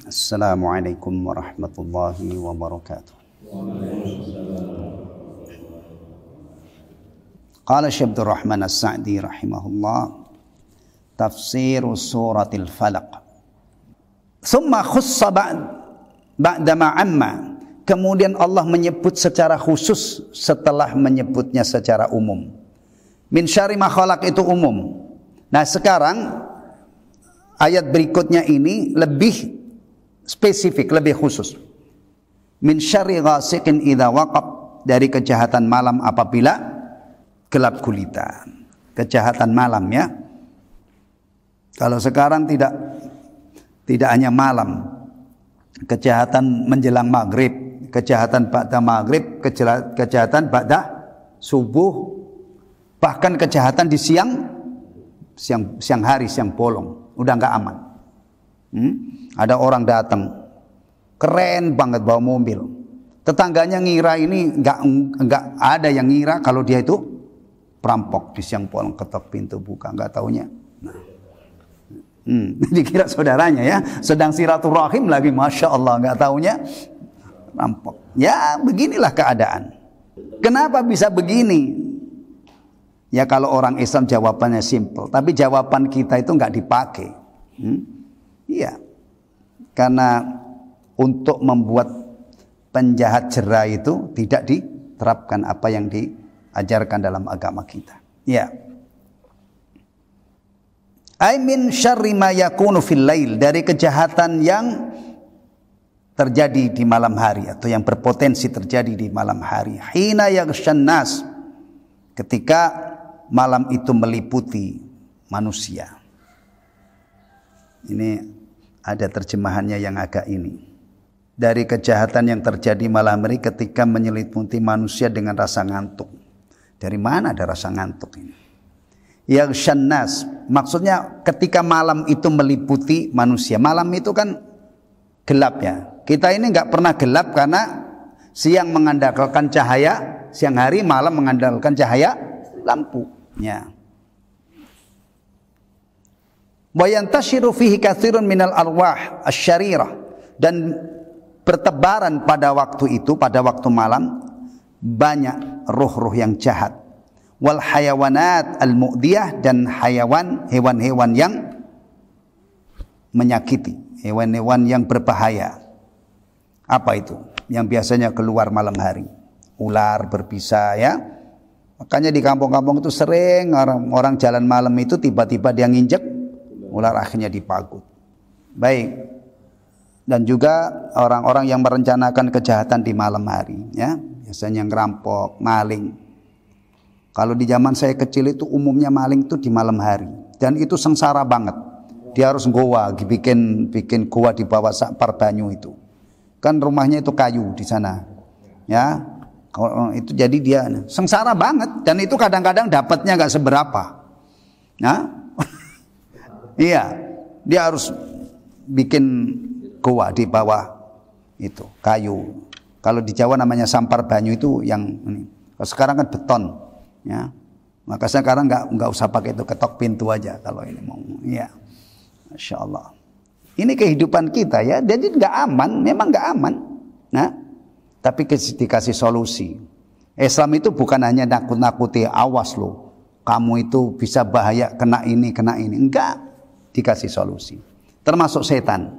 Assalamualaikum warahmatullahi wabarakatuh. Qala Syekh Abdul Rahman As-Sa'di rahimahullah, tafsir suratil Falaq. Tsumma khussa ba'da ma amma. Kemudian Allah menyebut secara khusus setelah menyebutnya secara umum. Min syarri ma khalaq itu umum. Nah, sekarang ayat berikutnya ini lebih spesifik, lebih khusus. Min syarri ghasiqin idza waqab, dari kejahatan malam apabila gelap gulita. Kejahatan malam ya. Kalau sekarang tidak hanya malam. Kejahatan menjelang maghrib, kejahatan ba'da maghrib, kejahatan ba'da subuh, bahkan kejahatan di siang hari, siang bolong. Udah nggak aman. Ada orang datang, keren banget bawa mobil. Tetangganya ngira ini nggak ada yang ngira kalau dia itu perampok. Di siang bolong ketok pintu buka, nggak taunya. Dikira saudaranya ya, sedang silaturahim lagi, masya Allah, nggak taunya perampok. Ya beginilah keadaan. Kenapa bisa begini? Ya kalau orang Islam jawabannya simple, tapi jawaban kita itu nggak dipakai. Iya, karena untuk membuat penjahat jera itu tidak diterapkan apa yang diajarkan dalam agama kita. Ya. Ai min syarri ma yakunu fil lail, dari kejahatan yang terjadi di malam hari atau yang berpotensi terjadi di malam hari. Hina yaghshan nas, ketika malam itu meliputi manusia. Ini ada terjemahannya yang agak ini. Dari kejahatan yang terjadi malam hari ketika menyelimuti manusia dengan rasa ngantuk. Dari mana ada rasa ngantuk ini? Yaghshan nas, maksudnya ketika malam itu meliputi manusia. Malam itu kan gelap ya. Kita ini nggak pernah gelap karena siang mengandalkan cahaya siang hari, malam mengandalkan cahaya lampu. Ya. Wa yantashiru fihi katsirun minal arwah asy-syarirah, dan bertebaran pada waktu itu, pada waktu malam, banyak ruh-ruh yang jahat. Wal hayawanat al-mu'diyah, dan hewan-hewan yang menyakiti, hewan-hewan yang berbahaya. Apa itu? Yang biasanya keluar malam hari. Ular berbisa ya. Makanya di kampung-kampung itu sering orang jalan malam itu tiba-tiba dia nginjek ular, akhirnya dipagut. Baik. Dan juga orang-orang yang merencanakan kejahatan di malam hari ya, biasanya ngerampok, maling. Kalau di zaman saya kecil itu umumnya maling itu di malam hari, dan itu sengsara banget. Dia harus goa, bikin goa di bawah Sakpar Banyu itu. Kan rumahnya itu kayu di sana. Ya. Kalau itu jadi dia sengsara banget, dan itu kadang-kadang dapatnya nggak seberapa. Nah, iya, dia harus bikin goa di bawah itu kayu. Kalau di Jawa namanya Sampar Banyu itu yang ini. Kalau sekarang kan beton, ya. Maka sekarang nggak usah pakai itu, ketok pintu aja kalau ini mau. Iya, Masya Allah. Ini kehidupan kita ya, jadi nggak aman, memang nggak aman. Nah. Tapi dikasih solusi. Islam itu bukan hanya nakut-nakuti, awas loh, kamu itu bisa bahaya kena ini. Enggak, dikasih solusi. Termasuk setan.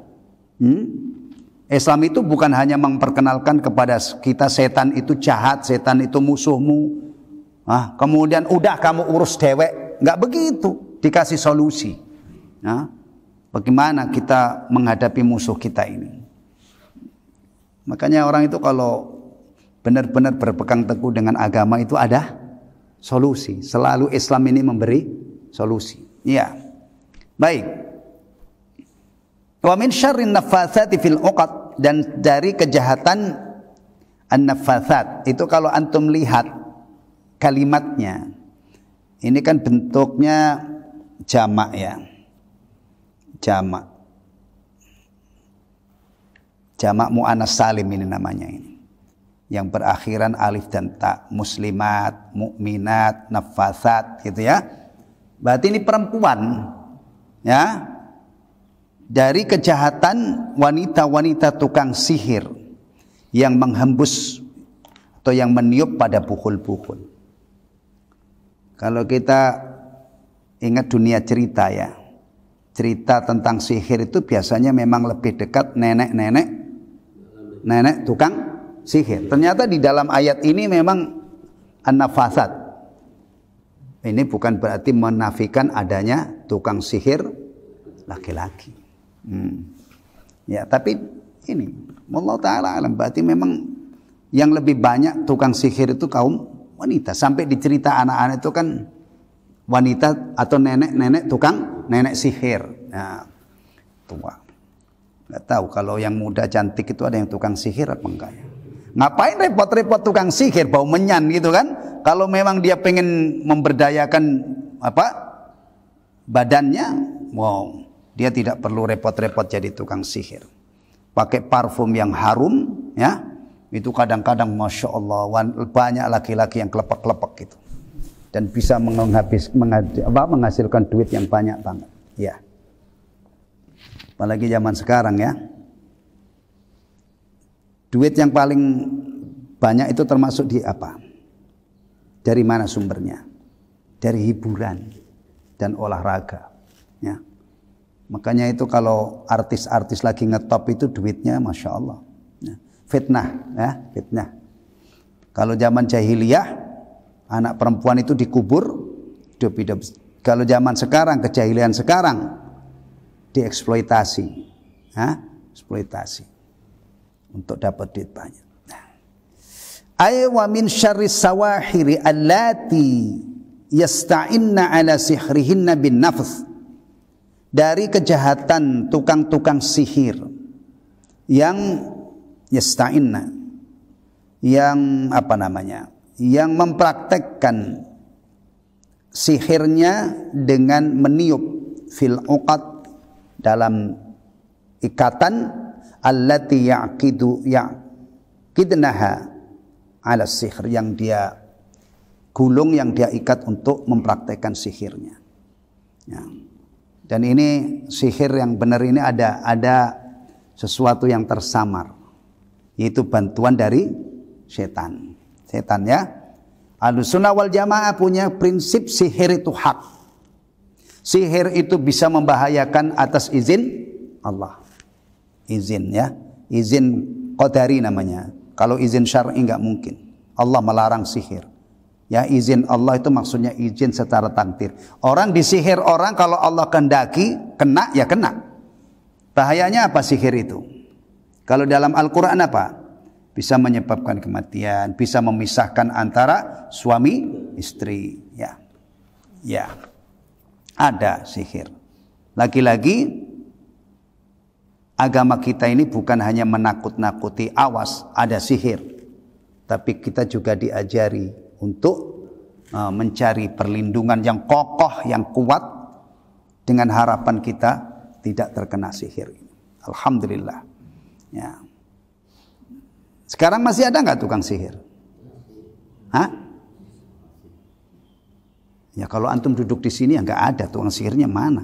Islam itu bukan hanya memperkenalkan kepada kita setan itu jahat, setan itu musuhmu. Kemudian udah kamu urus dewek. Enggak begitu, dikasih solusi. Bagaimana kita menghadapi musuh kita ini? Makanya orang itu kalau benar-benar berpegang teguh dengan agama itu ada solusi. Selalu Islam ini memberi solusi. Ya. Baik. Wa min syarrin naffatsati fil 'uqad, dan dari kejahatan an-naffatsat. Itu kalau antum lihat kalimatnya. Ini kan bentuknya jamak ya. Jamak mu'annas salim ini namanya ini. Yang berakhiran alif dan ta, muslimat, mukminat, nafasat gitu ya. Berarti ini perempuan. Ya. dari kejahatan wanita-wanita tukang sihir yang menghembus atau yang meniup pada pukul-pukul. Kalau kita ingat dunia cerita ya, cerita tentang sihir itu biasanya memang lebih dekat nenek tukang sihir. Ternyata di dalam ayat ini memang an-nafasat. Ini bukan berarti menafikan adanya tukang sihir laki-laki. Ya, tapi ini Allah Ta'ala alam, berarti memang yang lebih banyak tukang sihir itu kaum wanita. Sampai di cerita anak-anak itu kan wanita atau nenek sihir. Nah, tua. Nggak tahu kalau yang muda cantik itu ada yang tukang sihir apa enggak ya. Ngapain repot-repot tukang sihir, bau menyan gitu kan. Kalau memang dia pengen memberdayakan badannya, wow, dia tidak perlu repot-repot jadi tukang sihir. Pakai parfum yang harum, ya, itu kadang-kadang masya Allah banyak laki-laki yang kelepek-kelepek gitu, dan bisa menghasilkan duit yang banyak banget. Ya, apalagi zaman sekarang ya, duit yang paling banyak itu termasuk di apa? Dari mana sumbernya? Dari hiburan dan olahraga. Ya. Makanya itu kalau artis-artis lagi ngetop itu duitnya masya Allah. Ya. Fitnah, ya, fitnah. Kalau zaman jahiliyah anak perempuan itu dikubur hidup-hidup. Kalau zaman sekarang, kejahilian sekarang dieksploitasi, ya, eksploitasi untuk dapat duit banyak. Ay wa min syarris sawahiri allati yasta'inna ala sihrihinna bin nafs. Dari kejahatan tukang-tukang sihir yang yasta'inna, yang yang mempraktekkan sihirnya dengan meniup fil uqad, dalam ikatan allati ya'qidnaha ala sihir, yang dia gulung, yang dia ikat untuk mempraktekkan sihirnya. Ya. Dan ini sihir yang benar ini ada sesuatu yang tersamar, yaitu bantuan dari setan. Setan ya. Ahlussunnah wal Jamaah punya prinsip sihir itu hak. Sihir itu bisa membahayakan atas izin Allah. Izin ya, izin qadari namanya. Kalau izin syar'i enggak mungkin. Allah melarang sihir. Ya, izin Allah itu maksudnya izin secara takdir. Orang disihir orang, kalau Allah kehendaki kena ya kena. Bahayanya apa sihir itu? Kalau dalam Al-Quran apa? Bisa menyebabkan kematian, bisa memisahkan antara suami istri. Ya, ya, ada sihir. Lagi-lagi agama kita ini bukan hanya menakut-nakuti, awas ada sihir, tapi kita juga diajari untuk mencari perlindungan yang kokoh, yang kuat, dengan harapan kita tidak terkena sihir. Alhamdulillah. Ya. Sekarang masih ada nggak tukang sihir? Hah? Ya kalau antum duduk di sini ya nggak ada, tukang sihirnya mana?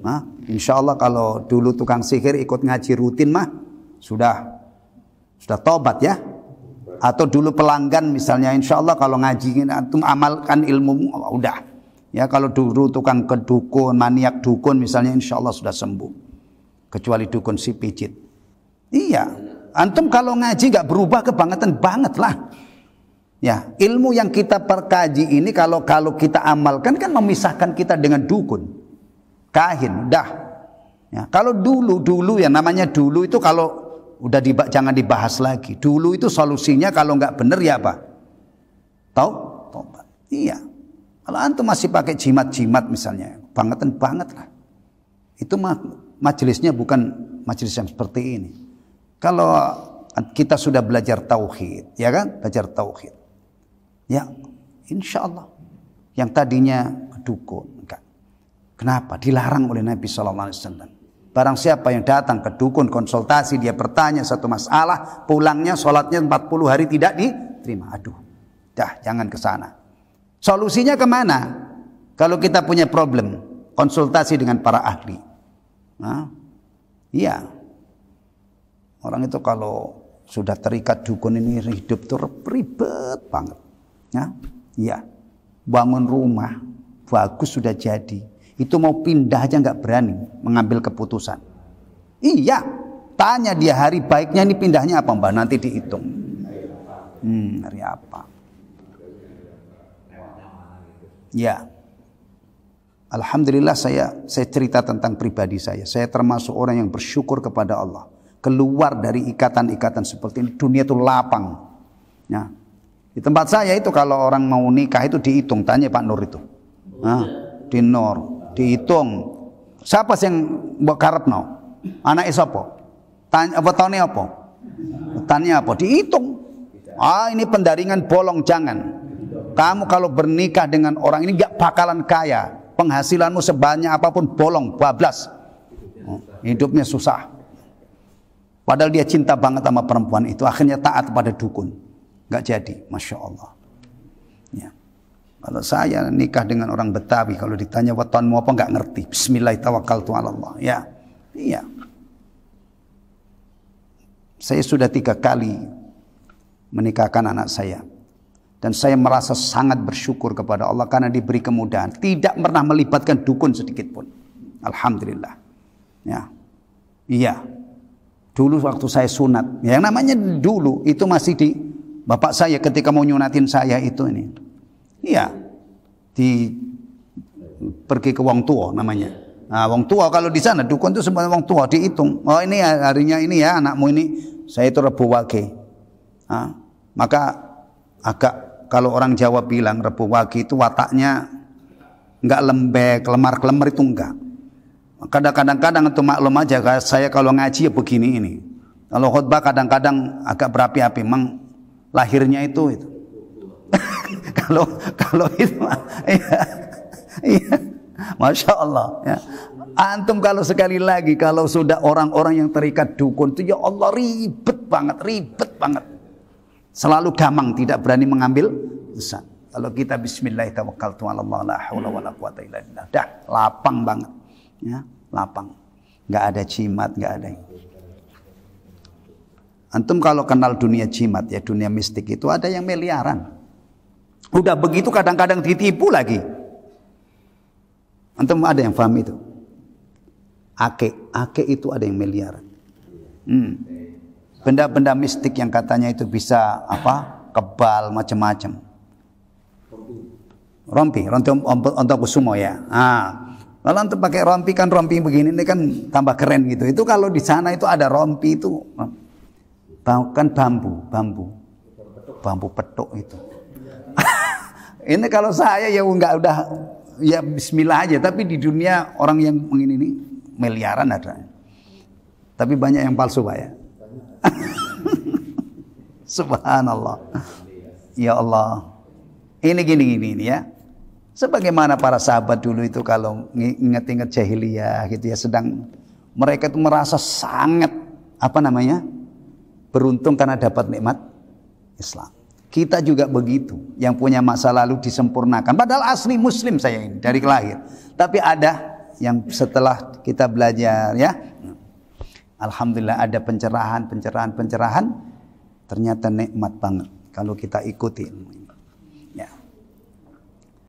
Nah, insya Allah kalau dulu tukang sihir ikut ngaji rutin mah sudah tobat ya. Atau dulu pelanggan misalnya, insya Allah kalau ngaji antum amalkan ilmumu, udah. Ya kalau dulu tukang kedukun, maniak dukun misalnya, insya Allah sudah sembuh. Kecuali dukun si pijit. Iya, antum kalau ngaji nggak berubah kebangetan banget lah. Ya, ilmu yang kita perkaji ini kalau kita amalkan kan memisahkan kita dengan dukun, kahin, dah. Ya, kalau dulu ya, namanya dulu itu kalau udah jangan dibahas lagi. Dulu itu solusinya kalau nggak bener ya apa? Tobat. Iya. Kalau antum masih pakai jimat-jimat misalnya, bangetan banget lah. Itu majelisnya bukan majelis yang seperti ini. Kalau kita sudah belajar tauhid, ya kan? Belajar tauhid. Ya, insya Allah. Yang tadinya dukun, enggak. Kenapa? Dilarang oleh Nabi SAW. Barang siapa yang datang ke dukun konsultasi, dia bertanya satu masalah, pulangnya sholatnya 40 hari tidak diterima. Aduh, dah jangan ke sana. Solusinya kemana? Kalau kita punya problem, konsultasi dengan para ahli. Nah, Iya. Orang itu kalau sudah terikat dukun ini hidup tuh ribet banget. Ya. Iya. Bangun rumah bagus sudah jadi. Itu mau pindah aja nggak berani mengambil keputusan. Iya. Tanya dia hari baiknya ini pindahnya apa Mbak? Nanti dihitung. Hari apa? Ya. Alhamdulillah saya cerita tentang pribadi saya. Saya termasuk orang yang bersyukur kepada Allah. Keluar dari ikatan-ikatan seperti ini, dunia itu lapang. Ya. Di tempat saya itu kalau orang mau nikah itu dihitung, tanya Pak Nur itu. Di Nur, dihitung. Siapa sih yang mbok karepno? Anake sapa? Tanya apa tahunnya apa? Tanya apa? Dihitung. Ini pendaringan bolong, jangan. Kamu kalau bernikah dengan orang ini gak bakalan kaya. Penghasilanmu sebanyak apapun bolong, bablas. Hidupnya susah. Padahal dia cinta banget sama perempuan itu. Akhirnya taat pada dukun. Gak jadi, Masya Allah. Ya. Kalau saya nikah dengan orang Betawi, kalau ditanya wetonmu apa gak ngerti. Bismillahirrahmanirrahim. Ya, iya. Saya sudah 3 kali menikahkan anak saya. Dan saya merasa sangat bersyukur kepada Allah karena diberi kemudahan. Tidak pernah melibatkan dukun sedikit pun. Alhamdulillah. Ya. Iya. Dulu waktu saya sunat, yang namanya dulu itu masih di bapak saya ketika mau nyunatin saya itu ini. Iya. Pergi ke wong tua namanya. Nah, wong tua kalau di sana dukun itu sebenarnya wong tua dihitung. Oh ini harinya ini ya anakmu ini saya itu Rebo Wage. Maka agak kalau orang Jawa bilang Rebo Wage itu wataknya enggak lembek, lemar-kelemar itu enggak. Kadang-kadang untuk maklum aja saya kalau ngaji ya begini ini. Kalau khutbah kadang-kadang agak berapi-api, memang lahirnya itu. kalau itu iya. Masya Allah ya. Antum kalau sekali lagi kalau sudah orang-orang yang terikat dukun itu ya Allah ribet banget. Selalu gamang, tidak berani mengambil keputusan. Kalau kita bismillahirrahmanirrahim, la haula wala quwata illa billah. Dah lapang banget. Ya, lapang. Enggak ada jimat, enggak ada. Antum kalau kenal dunia jimat ya, dunia mistik itu ada yang miliaran. Udah begitu kadang-kadang ditipu lagi. Antum ada yang paham itu? Ake itu ada yang miliaran. Benda-benda mistik yang katanya itu bisa kebal macam-macam. Rompi untuk kusumo ya. Kalau untuk pakai rompi kan rompi begini ini kan tambah keren gitu. Itu kalau di sana itu ada rompi itu kan bambu petuk itu. Ini kalau saya ya udah ya bismillah aja, tapi di dunia orang yang ini miliaran ada. Tapi banyak yang palsu Pak ya. Subhanallah. Ya Allah. Ini gini ya. Sebagaimana para sahabat dulu itu kalau ingat-ingat jahiliyah gitu ya, sedang mereka itu merasa sangat beruntung karena dapat nikmat Islam. Kita juga begitu, yang punya masa lalu disempurnakan. Padahal asli muslim saya ini dari lahir. Tapi ada yang setelah kita belajar ya, alhamdulillah ada pencerahan. Ternyata nikmat banget kalau kita ikuti ilmu ini.